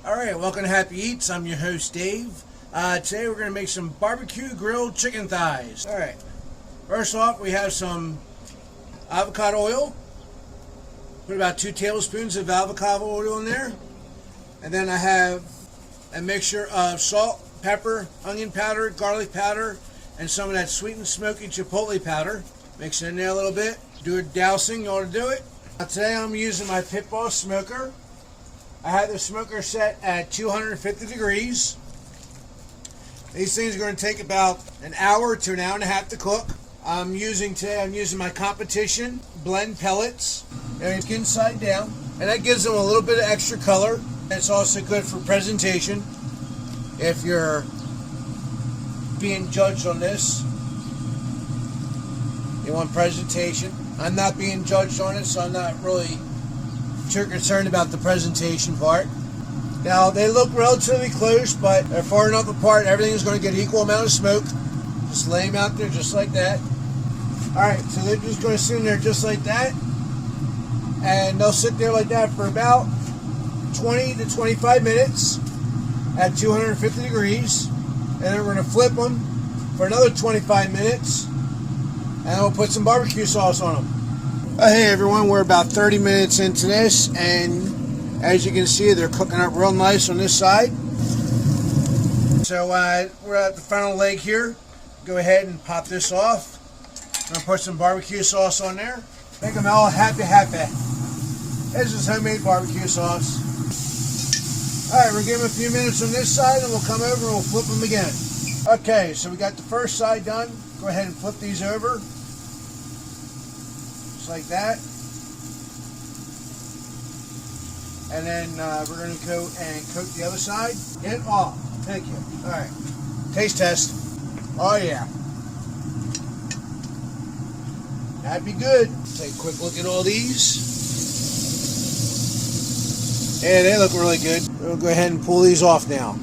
Alright, welcome to Happy Eats. I'm your host Dave. Today we're going to make some barbecue grilled chicken thighs. Alright, first off we have some avocado oil. Put about 2 tablespoons of avocado oil in there. And then I have a mixture of salt, pepper, onion powder, garlic powder, and some of that sweet and smoky chipotle powder. Mix it in there a little bit. Do a dousing, you ought to do it. Today I'm using my Pitbull smoker. I have the smoker set at 250 degrees. These things are going to take about an hour to an hour and a half to cook. I'm using my competition blend pellets. And it's inside down. And that gives them a little bit of extra color. And it's also good for presentation. If you're being judged on this, you want presentation. I'm not being judged on it, so I'm not really too concerned about the presentation part. Now they look relatively close, but they're far enough apart. Everything is going to get equal amount of smoke. Just lay them out there just like that. Alright, so they're just going to sit in there just like that, and they'll sit there like that for about 20 to 25 minutes at 250 degrees, and then we're going to flip them for another 25 minutes, and we'll put some barbecue sauce on them. Hey everyone, we're about 30 minutes into this, and as you can see, they're cooking up real nice on this side. So we're at the final leg here. Go ahead and pop this off. I'm going to put some barbecue sauce on there. Make them all happy. This is homemade barbecue sauce. Alright, we're giving them a few minutes on this side, and we'll come over and we'll flip them again. Okay, so we got the first side done. Go ahead and flip these over. Like that, and then we're going to go and coat the other side. Get off. Thank you. All right. Taste test. Oh yeah, that'd be good. Take a quick look at all these. Yeah, they look really good. We'll go ahead and pull these off now.